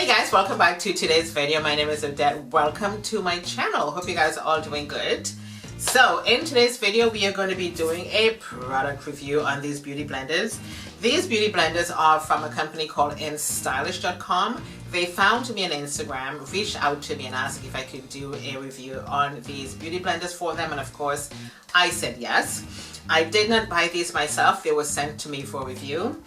Hey guys, welcome back to today's video. My name is Odette. Welcome to my channel. Hope you guys are all doing good. So in today's video, we are going to be doing a product review on these beauty blenders. These beauty blenders are from a company called Instylish.com. They found me on Instagram, reached out to me and asked if I could do a review on these beauty blenders for them, and of course I said yes. I did not buy these myself. They were sent to me for review.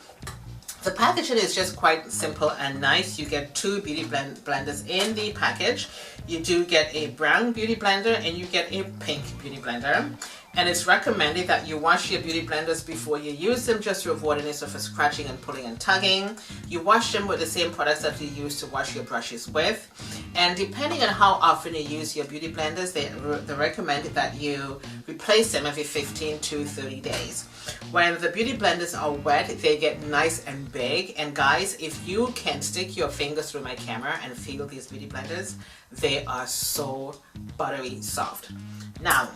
The packaging is just quite simple and nice. You get two beauty blenders in the package. You do get a brown beauty blender and you get a pink beauty blender. And it's recommended that you wash your beauty blenders before you use them, just to avoid any sort of scratching and pulling and tugging. You wash them with the same products that you use to wash your brushes with. And depending on how often you use your beauty blenders, they recommend that you replace them every 15 to 30 days. When the beauty blenders are wet, they get nice and big. And guys, if you can stick your fingers through my camera and feel these beauty blenders, they are so buttery soft. Now,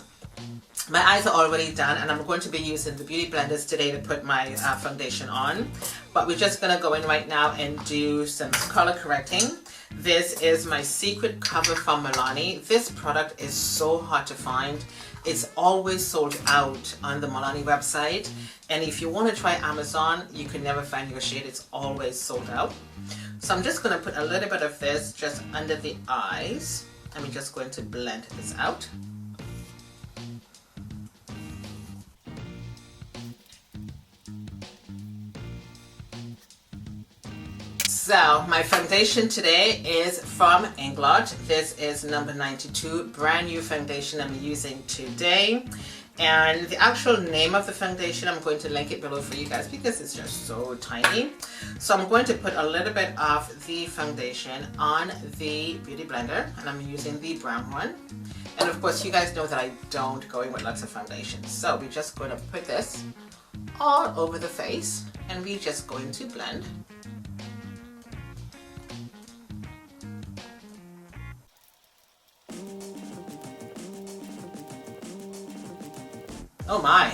my eyes are already done and I'm going to be using the beauty blenders today to put my foundation on. But we're just going to go in right now and do some color correcting. This is my secret cover from Milani. This product is so hard to find. It's always sold out on the Milani website. And if you want to try Amazon, you can never find your shade. It's always sold out. So I'm just going to put a little bit of this just under the eyes. I'm just going to blend this out. So my foundation today is from Inglot. This is number 92, brand new foundation I'm using today. And the actual name of the foundation, I'm going to link it below for you guys because it's just so tiny. So I'm going to put a little bit of the foundation on the beauty blender, and I'm using the brown one. And of course you guys know that I don't go in with lots of foundation. So we're just going to put this all over the face and we're just going to blend. Oh my,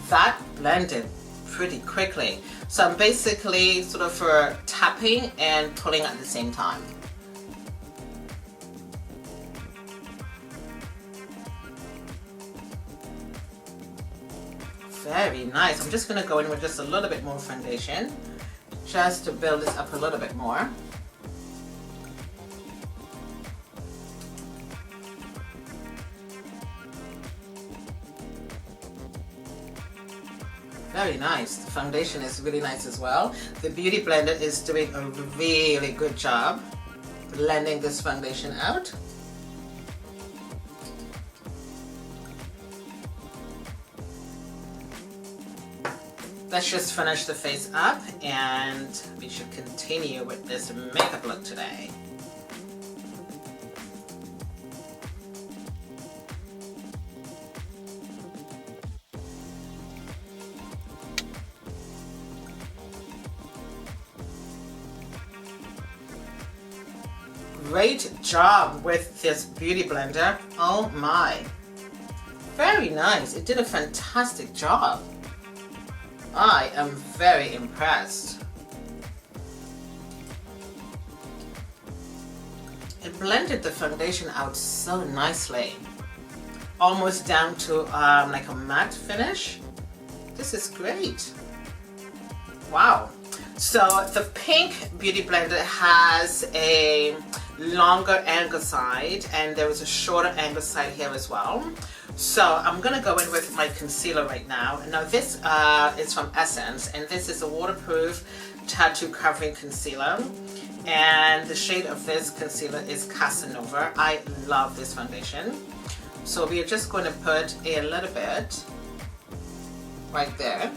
that blended pretty quickly. So I'm basically sort of tapping and pulling at the same time. Very nice. I'm just going to go in with just a little bit more foundation, just to build this up a little bit more. Very nice. The foundation is really nice as well. The beauty blender is doing a really good job blending this foundation out. Let's just finish the face up and we should continue with this makeup look today. Great job with this beauty blender. Oh my. Very nice. It did a fantastic job. I am very impressed. It blended the foundation out so nicely. Almost down to like a matte finish. This is great. Wow. So the pink beauty blender has a longer angle side and there is a shorter angle side here as well. So I'm going to go in with my concealer right now. Now this is from Essence and this is a waterproof tattoo covering concealer, and the shade of this concealer is Cosnova. I love this foundation. So we are just going to put a little bit right there.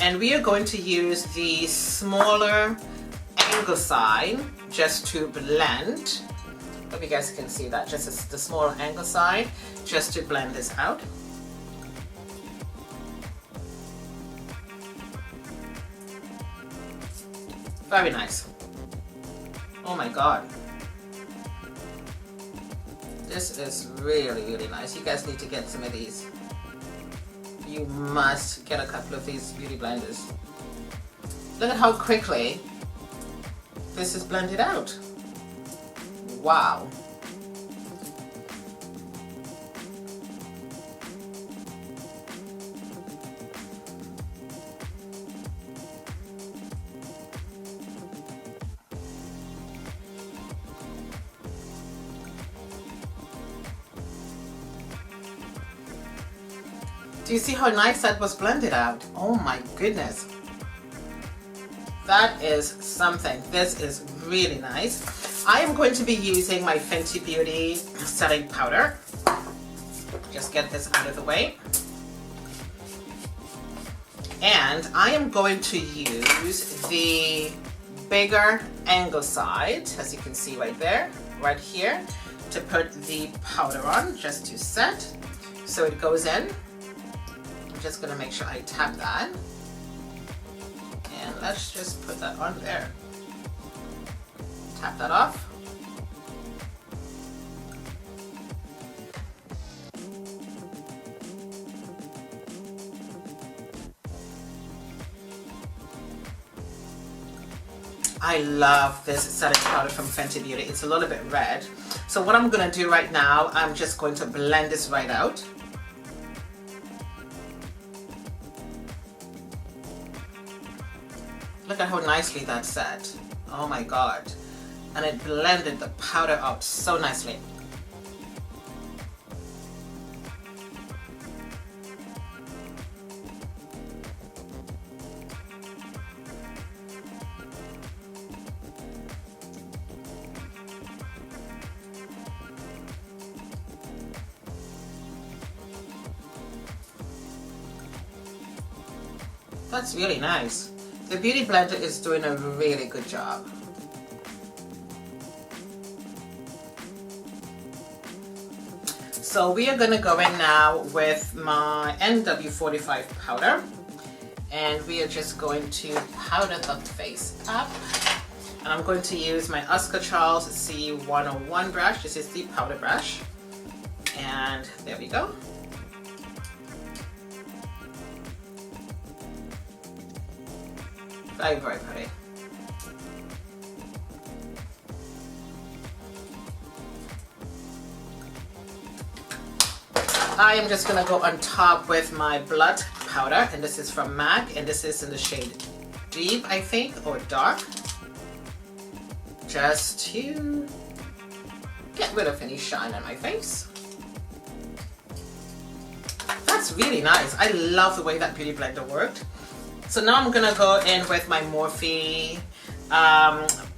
And we are going to use the smaller angle side just to blend. Hope you guys can see that. Just the smaller angle side just to blend this out. Very nice. Oh my god. This is really, really nice. You guys need to get some of these. you must get a couple of these beauty blenders. Look at how quickly this is blended out. Wow. Do you see how nice that was blended out? Oh my goodness. That is something. This is really nice. I am going to be using my Fenty Beauty setting powder. Just get this out of the way. And I am going to use the bigger angle side, as you can see right there, right here, to put the powder on, just to set. So it goes in. I'm just gonna make sure I tap that. And let's just put that on there. Tap that off. I love this setting powder from Fenty Beauty. It's a little bit red. So what I'm gonna do right now, I'm just going to blend this right out. Look at how nicely that's set. Oh my God. And it blended the powder out so nicely. That's really nice. The Beauty Blender is doing a really good job. So we are going to go in now with my NW45 powder. And we are just going to powder the face up. And I'm going to use my Oscar Charles C101 brush. This is the powder brush. And there we go. Very, very pretty. I am just gonna go on top with my Blot Powder, and this is from MAC, and this is in the shade Deep, I think, or Dark. Just to get rid of any shine on my face. That's really nice. I love the way that Beauty Blender worked. So now I'm gonna go in with my Morphe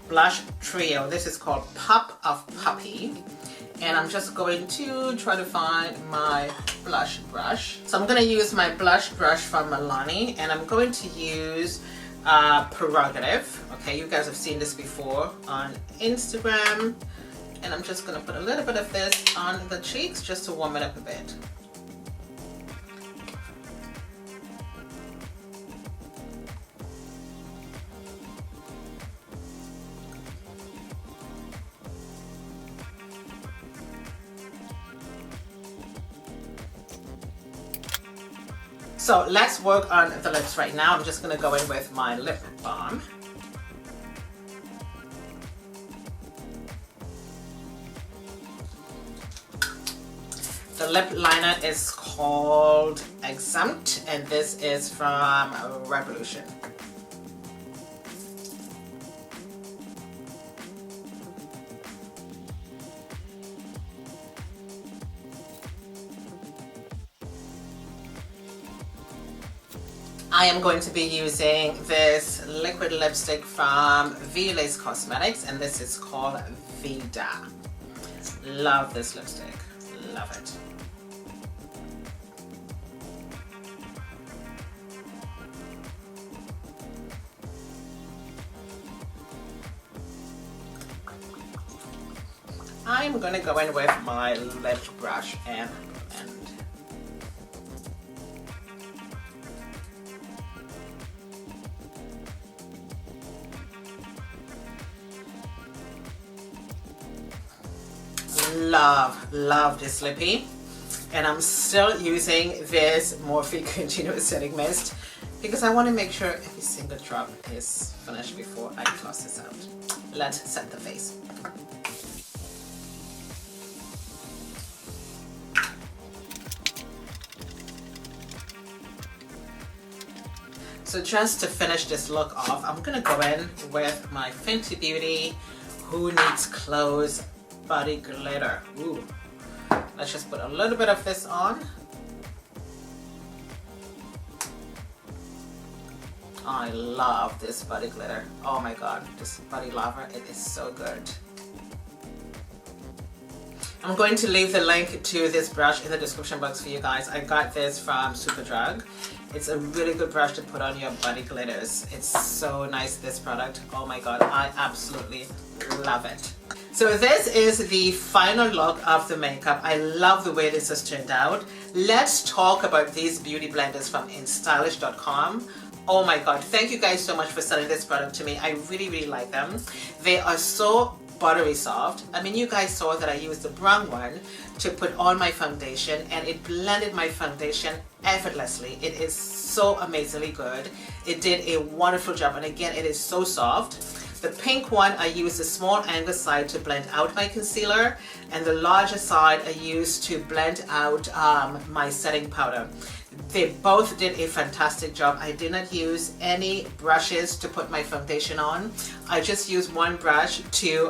Blush Trio. This is called Pop of Puppy. And I'm just going to try to find my blush brush. So I'm gonna use my blush brush from Milani, and I'm going to use Prerogative. Okay, you guys have seen this before on Instagram. And I'm just gonna put a little bit of this on the cheeks just to warm it up a bit. So let's work on the lips right now. I'm just gonna go in with my lip balm. The lip liner is called Exempt, and this is from Revolution. I am going to be using this liquid lipstick from Vlace Cosmetics, and this is called Vida. Love this lipstick. Love it. I'm going to go in with my lip brush and blend. Love this lippy. and I'm still using this Morphe Continuous Setting Mist because I want to make sure every single drop is finished before I toss this out. Let's set the face. So just to finish this look off, I'm going to go in with my Fenty Beauty Who Needs Clothes Body Glitter. Ooh. Let's just put a little bit of this on. I love this body glitter. Oh my god, this body lava, it is so good. I'm going to leave the link to this brush in the description box for you guys. I got this from Superdrug. It's a really good brush to put on your body glitters. It's so nice, this product. Oh my god, I absolutely love it. So this is the final look of the makeup. I love the way this has turned out. Let's talk about these beauty blenders from Instylish.com. Oh my god, thank you guys so much for selling this product to me. I really like them. They are so buttery soft. I mean, you guys saw that I used the brown one to put on my foundation and it blended my foundation effortlessly. It is so amazingly good. It did a wonderful job, and again, it is so soft. The pink one, I used the small angle side to blend out my concealer, and the larger side I used to blend out my setting powder. They both did a fantastic job. I did not use any brushes to put my foundation on. I just used one brush to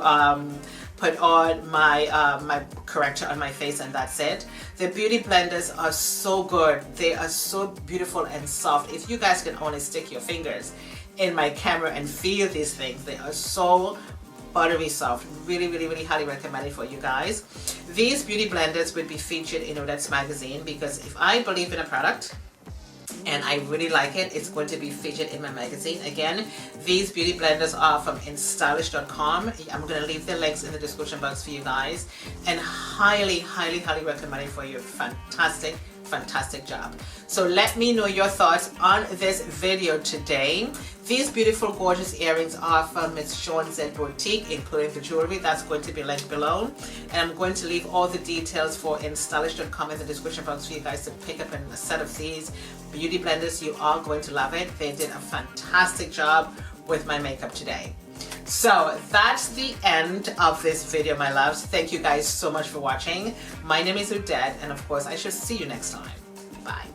put on my my corrector on my face, and that's it. The beauty blenders are so good. They are so beautiful and soft. If you guys can only stick your fingers in my camera and feel these things, they are so buttery soft. Really highly recommend it for you guys. These beauty blenders would be featured in Odette's magazine, because if I believe in a product and I really like it, it's going to be featured in my magazine. Again, these beauty blenders are from Instylish.com. I'm going to leave the links in the description box for you guys, and highly recommend it for your fantastic job. So let me know your thoughts on this video today. These beautiful gorgeous earrings are from Miss Sean Z Boutique, including the jewelry. That's going to be linked below, and I'm going to leave all the details for Instylish.com in the description box for you guys to pick up a set of these beauty blenders. You are going to love it. They did a fantastic job with my makeup today. So that's the end of this video, my loves. Thank you guys so much for watching. My name is Odette, and of course I shall see you next time. Bye.